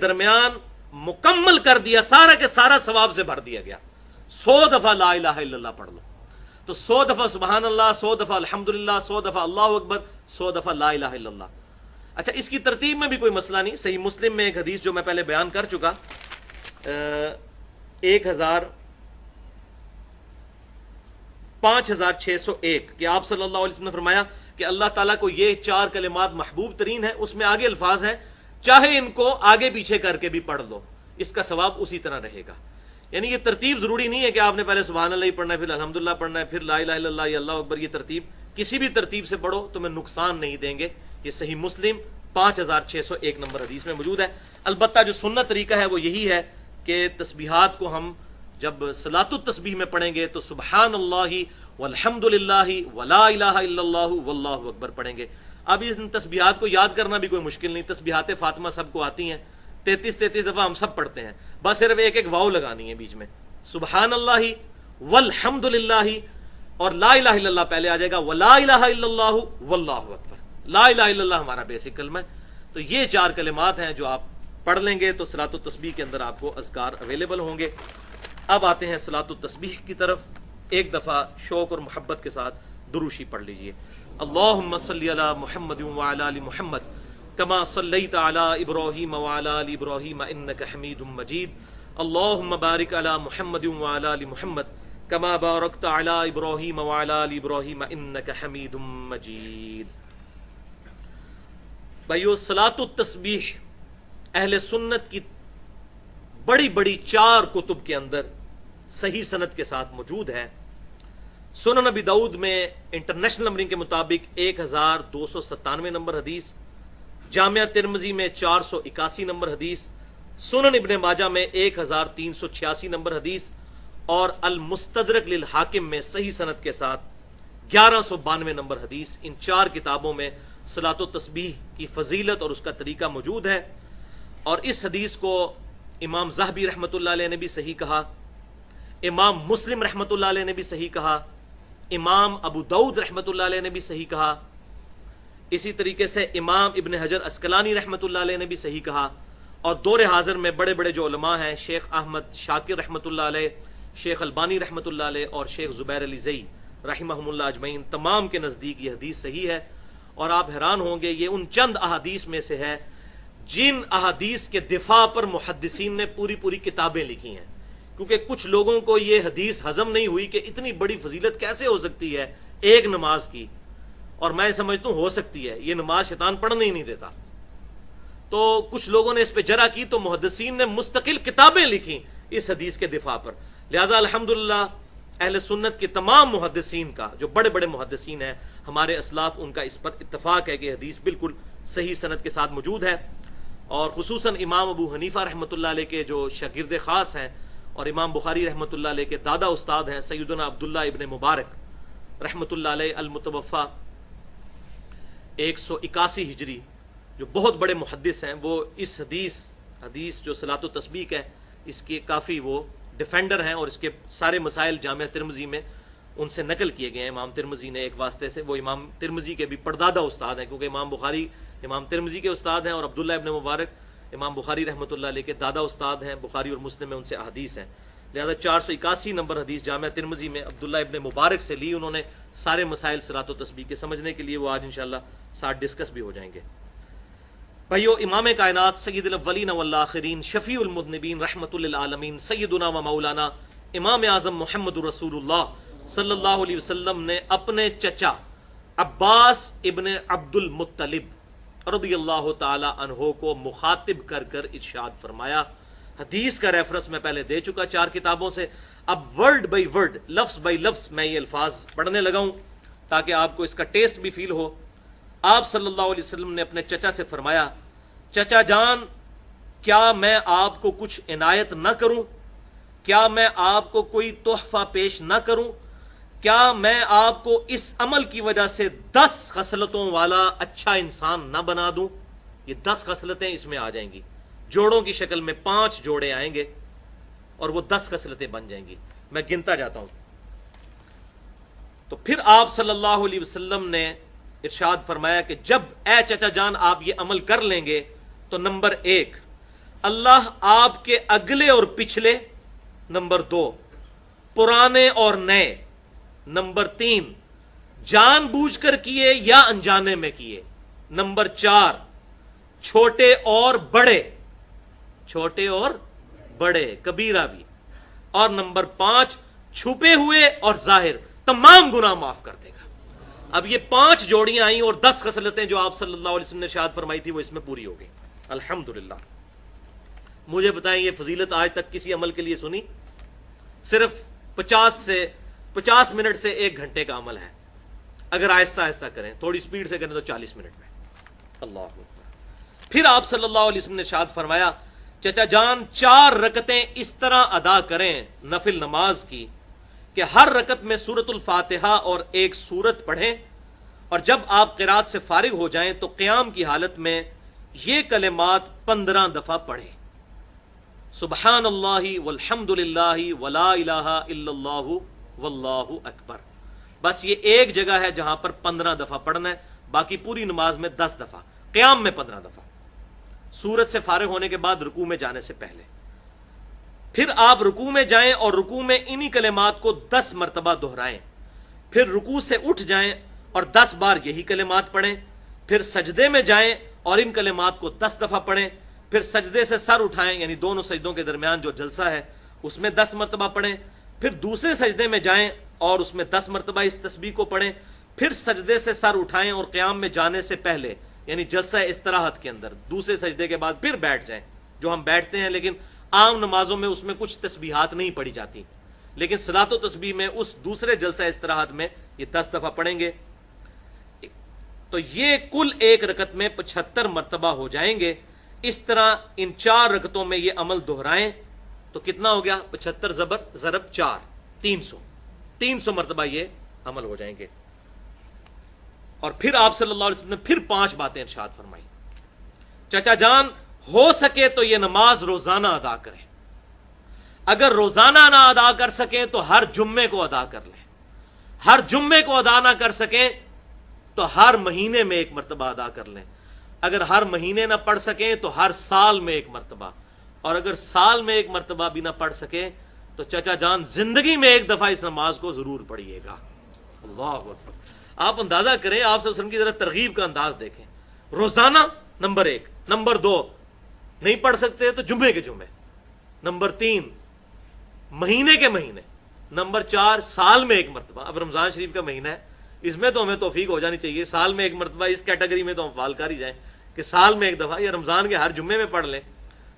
درمیان مکمل کر دیا، سارا کے سارا ثواب سے بھر دیا گیا۔ 100 دفعہ لا الہ الا اللہ پڑھ لو تو 100 دفعہ سبحان اللہ، 100 دفعہ الحمدللہ، 100 دفعہ اللہ اکبر، 100 دفعہ لا الہ الا اللہ۔ اچھا، اس کی ترتیب میں بھی کوئی مسئلہ نہیں۔ صحیح مسلم میں ایک حدیث جو میں پہلے بیان کر چکا، 5601 کہ آپ صلی اللہ علیہ وسلم نے فرمایا کہ اللہ تعالیٰ کو یہ 4 کلمات محبوب ترین ہیں، اس میں آگے الفاظ ہیں چاہے ان کو آگے پیچھے کر کے بھی پڑھ لو اس کا ثواب اسی طرح رہے گا۔ یعنی یہ ترتیب ضروری نہیں ہے کہ آپ نے پہلے سبحان اللہ ہی پڑھنا ہے، پھر الحمدللہ پڑھنا ہے، پھر لا الہ الا اللہ یا اللہ اکبر۔ یہ ترتیب کسی بھی ترتیب سے پڑھو تمہیں نقصان نہیں دیں گے۔ یہ صحیح مسلم 5601 نمبر حدیث میں موجود ہے۔ البتہ جو سنت طریقہ ہے وہ یہی ہے کہ تسبیحات کو ہم جب صلاۃ التسبیح میں پڑھیں گے تو سبحان اللہ والحمد للہ ولا الہ الا اللہ واللہ اکبر پڑھیں گے۔ اب ان تسبیحات کو یاد کرنا بھی کوئی مشکل نہیں، تسبیحات فاطمہ سب کو آتی ہیں، 33 دفعہ ہم سب پڑھتے ہیں، بس صرف ایک ایک واو لگانی ہے بیچ میں، سبحان اللہ والحمد للہ، اور لا الہ الا اللہ پہلے آ جائے گا، ولا الہ الا اللہ واللہ اکبر۔ لا الہ الا اللہ ہمارا بیسک کلمہ ہے۔ تو یہ 4 کلمات ہیں جو آپ پڑھ لیں گے تو صلاۃ التسبیح کے اندر آپ کو اذکار اویلیبل ہوں گے۔ اب آتے ہیں صلاۃ التسبیح کی طرف۔ ایک دفعہ شوق اور محبت کے ساتھ دروشی پڑھ لیجئے۔ اللہم صلی علی محمد وعلی آل محمد کما صلیت علی ابراہیم وعلی آل ابراہیم انک حمید مجید۔ اللہم بارک علی محمد وعلی آل محمد کما بارکت علی ابراہیم وعلی آل ابراہیم انک حمید مجید۔ بھائیو، صلاۃ التسبیح اہل سنت کی بڑی بڑی 4 کتب کے اندر صحیح سند کے ساتھ موجود ہے۔ سنن نبی داؤد میں انٹرنیشنل نمبرنگ کے مطابق 1297 نمبر حدیث، جامعہ ترمذی میں 481 نمبر حدیث، سنن ابن ماجہ میں 1386 نمبر حدیث، اور المستدرک للحاکم میں صحیح سند کے ساتھ 1192 نمبر حدیث۔ ان 4 کتابوں میں صلاۃ التسبیح کی فضیلت اور اس کا طریقہ موجود ہے، اور اس حدیث کو امام ذہبی رحمۃ اللہ علیہ نے بھی صحیح کہا، امام مسلم رحمۃ اللہ علیہ نے بھی صحیح کہا، امام ابو داؤد رحمۃ اللہ علیہ نے بھی صحیح کہا، اسی طریقے سے امام ابن حجر عسقلانی رحمۃ اللہ علیہ نے بھی صحیح کہا، اور دور حاضر میں بڑے بڑے جو علماء ہیں، شیخ احمد شاکر رحمۃ اللہ علیہ، شیخ البانی رحمۃ اللہ علیہ، اور شیخ زبیر علی زئی رحمہم اللہ اجمعین، تمام کے نزدیک یہ حدیث صحیح ہے۔ اور آپ حیران ہوں گے، یہ ان چند احادیث میں سے ہے جن احادیث کے دفاع پر محدثین نے پوری پوری کتابیں لکھی ہیں، کیونکہ کچھ لوگوں کو یہ حدیث ہضم نہیں ہوئی کہ اتنی بڑی فضیلت کیسے ہو سکتی ہے ایک نماز کی، اور میں سمجھتا ہوں ہو سکتی ہے، یہ نماز شیطان پڑھنے ہی نہیں دیتا۔ تو کچھ لوگوں نے اس پہ جرح کی تو محدثین نے مستقل کتابیں لکھی اس حدیث کے دفاع پر۔ لہذا الحمدللہ اہل سنت کے تمام محدثین کا، جو بڑے بڑے محدثین ہیں ہمارے اسلاف، ان کا اس پر اتفاق ہے کہ حدیث بالکل صحیح سند کے ساتھ موجود ہے۔ اور خصوصاً امام ابو حنیفہ رحمۃ اللہ علیہ کے جو شاگرد خاص ہیں، اور امام بخاری رحمۃ اللہ علیہ کے دادا استاد ہیں سیدنا عبداللہ ابن مبارک رحمۃ اللہ علیہ المتوفى 181 ہجری، جو بہت بڑے محدث ہیں، وہ اس حدیث جو صلاۃ التسبیح ہے اس کے کافی وہ ڈیفینڈر ہیں، اور اس کے سارے مسائل جامعہ ترمذی میں ان سے نقل کیے گئے ہیں۔ امام ترمذی نے ایک واسطے سے، وہ امام ترمذی کے بھی پردادا استاد ہیں، کیونکہ امام بخاری امام ترمذی کے استاد ہیں، اور عبداللہ ابن مبارک امام بخاری رحمۃ اللہ علیہ کے دادا استاد ہیں، بخاری اور مسلم میں ان سے احادیث ہیں۔ لہذا 481 نمبر حدیث جامعہ ترمذی میں عبداللہ ابن مبارک سے لی انہوں نے سارے مسائل صلاۃ و تسبیح کے، سمجھنے کے لیے وہ آج انشاءاللہ ساتھ ڈسکس بھی ہو جائیں گے۔ بھائیو، امام کائنات سید الاولین والآخرین شفیع المذنبین رحمۃ للعالمین سیدنا و مولانا امام اعظم محمد رسول اللہ صلی اللہ علیہ وسلم نے اپنے چچا عباس ابن عبد المطلب رضی اللہ تعالی عنہ کو مخاطب کر کر ارشاد فرمایا۔ حدیث کا ریفرنس میں پہلے دے چکا 4 کتابوں سے، اب ورڈ بائی ورڈ، لفظ بائی لفظ میں یہ الفاظ پڑھنے لگا ہوں تاکہ آپ کو اس کا ٹیسٹ بھی فیل ہو۔ آپ صلی اللہ علیہ وسلم نے اپنے چچا سے فرمایا، چچا جان، کیا میں آپ کو کچھ عنایت نہ کروں؟ کیا میں آپ کو کوئی تحفہ پیش نہ کروں؟ کیا میں آپ کو اس عمل کی وجہ سے 10 خصلتوں والا اچھا انسان نہ بنا دوں؟ یہ 10 خصلتیں اس میں آ جائیں گی، جوڑوں کی شکل میں 5 جوڑے آئیں گے اور وہ 10 خصلتیں بن جائیں گی۔ میں گنتا جاتا ہوں۔ تو پھر آپ صلی اللہ علیہ وسلم نے ارشاد فرمایا کہ جب اے چچا جان آپ یہ عمل کر لیں گے تو نمبر 1، اللہ آپ کے اگلے اور پچھلے، نمبر 2 پرانے اور نئے، نمبر 3 جان بوجھ کر کیے یا انجانے میں کیے، نمبر 4 چھوٹے اور بڑے، چھوٹے اور بڑے کبیرہ بھی، اور نمبر 5 چھپے ہوئے اور ظاہر تمام گناہ معاف کر دے گا۔ اب یہ 5 جوڑیاں آئیں اور 10 خصلتیں جو آپ صلی اللہ علیہ وسلم نے ارشاد فرمائی تھی وہ اس میں پوری ہو گئی، الحمدللہ۔ مجھے بتائیں یہ فضیلت آج تک کسی عمل کے لیے سنی؟ صرف 50 منٹ سے 1 گھنٹے کا عمل ہے، اگر آہستہ آہستہ کریں، تھوڑی سپیڈ سے کریں تو 40 منٹ میں۔ اللہ اکبر۔ پھر آپ صلی اللہ علیہ وسلم نے ارشاد فرمایا چچا جان 4 رکعتیں اس طرح ادا کریں نفل نماز کی کہ ہر رکعت میں سورۃ الفاتحہ اور ایک سورت پڑھیں، اور جب آپ قرات سے فارغ ہو جائیں تو قیام کی حالت میں یہ کلمات 15 دفعہ پڑھیں، سبحان اللہ والحمد للہ ولا الہ الا اللہ واللہ اکبر۔ بس یہ ایک جگہ ہے جہاں پر 15 دفعہ پڑھنا ہے، باقی پوری نماز میں 10 دفعہ، قیام میں 15 دفعہ، سورت سے فارغ ہونے کے بعد رکوع میں جانے سے پہلے۔ پھر آپ رکوع میں جائیں اور رکوع میں انہی کلمات کو 10 مرتبہ دہرائیں، پھر رکوع سے اٹھ جائیں اور 10 بار یہی کلمات پڑھیں، پھر سجدے میں جائیں اور ان کلمات کو 10 دفعہ پڑھیں، پھر سجدے سے سر اٹھائیں، یعنی دونوں سجدوں کے درمیان جو جلسہ ہے اس میں 10 مرتبہ پڑھیں، پھر دوسرے سجدے میں جائیں اور اس میں 10 مرتبہ اس تسبیح کو پڑھیں، پھر سجدے سے سر اٹھائیں اور قیام میں جانے سے پہلے یعنی جلسہ استراحت کے اندر دوسرے سجدے کے بعد پھر بیٹھ جائیں، جو ہم بیٹھتے ہیں، لیکن عام نمازوں میں اس میں کچھ تسبیحات نہیں پڑھی جاتی، لیکن صلاۃ و تسبیح میں اس دوسرے جلسہ استراحت میں یہ 10 دفعہ پڑھیں گے، تو یہ کل ایک رکعت میں 75 مرتبہ ہو جائیں گے۔ اس طرح ان 4 رکعتوں میں یہ عمل دہرائیں تو کتنا ہو گیا؟ 75 ضرب 4 300 مرتبہ یہ عمل ہو جائیں گے۔ اور پھر آپ صلی اللہ علیہ وسلم نے پھر 5 باتیں ارشاد فرمائی، چچا جان ہو سکے تو یہ نماز روزانہ ادا کریں، اگر روزانہ نہ ادا کر سکیں تو ہر جمعے کو ادا کر لیں، ہر جمعے کو ادا نہ کر سکیں تو ہر مہینے میں 1 مرتبہ ادا کر لیں، اگر ہر مہینے نہ پڑھ سکیں تو ہر سال میں 1 مرتبہ، اور اگر سال میں 1 مرتبہ بھی نہ پڑھ سکیں تو چچا جان زندگی میں 1 دفعہ اس نماز کو ضرور پڑھیے گا۔ اللہ اکبر۔ آپ اندازہ کریں، آپ صلی اللہ علیہ وسلم کی ذرا ترغیب کا انداز دیکھیں، روزانہ نمبر 1، نمبر 2 نہیں پڑھ سکتے تو جمعے کے جمعے، نمبر 3 مہینے کے مہینے، نمبر 4 سال میں 1 مرتبہ۔ اب رمضان شریف کا مہینہ ہے، اس میں تو ہمیں توفیق ہو جانی چاہیے، سال میں 1 مرتبہ، اس کیٹیگری میں تو ہم فعال کر ہی جائیں کہ سال میں 1 دفعہ، یا رمضان کے ہر جمعے میں پڑھ لیں،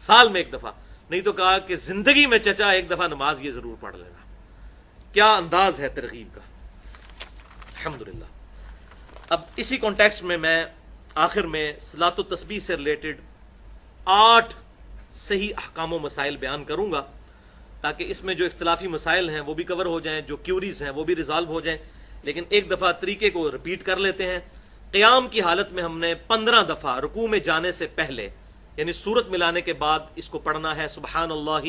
سال میں 1 دفعہ، نہیں تو کہا کہ زندگی میں چچا 1 دفعہ نماز یہ ضرور پڑھ لینا۔ کیا انداز ہے ترغیب کا، الحمدللہ۔ اب اسی کانٹیکسٹ میں آخر میں صلاۃ و تسبیح سے ریلیٹڈ 8 صحیح احکام و مسائل بیان کروں گا، تاکہ اس میں جو اختلافی مسائل ہیں وہ بھی کور ہو جائیں، جو کیوریز ہیں وہ بھی ریزالو ہو جائیں، لیکن ایک دفعہ طریقے کو ریپیٹ کر لیتے ہیں۔ قیام کی حالت میں ہم نے 15 دفعہ رکوع میں جانے سے پہلے یعنی سورت ملانے کے بعد اس کو پڑھنا ہے، سبحان اللہ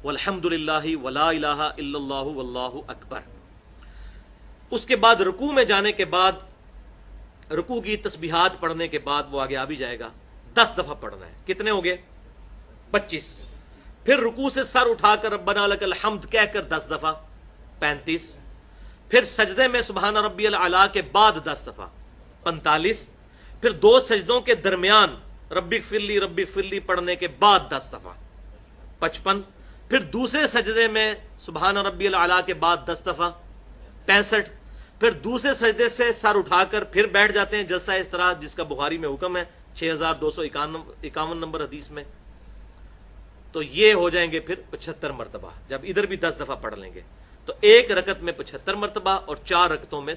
والحمد للہ ولا الہ الا اللہ واللہ اکبر۔ اس کے بعد رکوع میں جانے کے بعد رکوع کی تسبیحات پڑھنے کے بعد وہ آگے آ بھی جائے گا، 10 دفعہ پڑھنا ہے۔ کتنے ہو گئے؟ 25۔ پھر رکوع سے سر اٹھا کر ربنا لک الحمد کہہ کر 10 دفعہ، 35۔ پھر سجدے میں سبحان ربی الاعلیٰ کے بعد 10 دفعہ، 45۔ پھر 2 سجدوں کے درمیان ربی اغفر لی پڑھنے کے بعد 10 دفعہ، 55۔ پھر دوسرے سجدے میں سبحان ربی الاعلیٰ کے بعد 10 دفعہ، 65۔ پھر دوسرے سجدے سے سر اٹھا کر پھر بیٹھ جاتے ہیں جلسہ اس طرح جس کا بخاری میں حکم ہے 6251 نمبر حدیث میں، تو یہ ہو جائیں گے پھر 75 مرتبہ، جب ادھر بھی 10 دفعہ پڑھ لیں گے تو ایک رکعت میں 75 مرتبہ اور 4 رکعتوں میں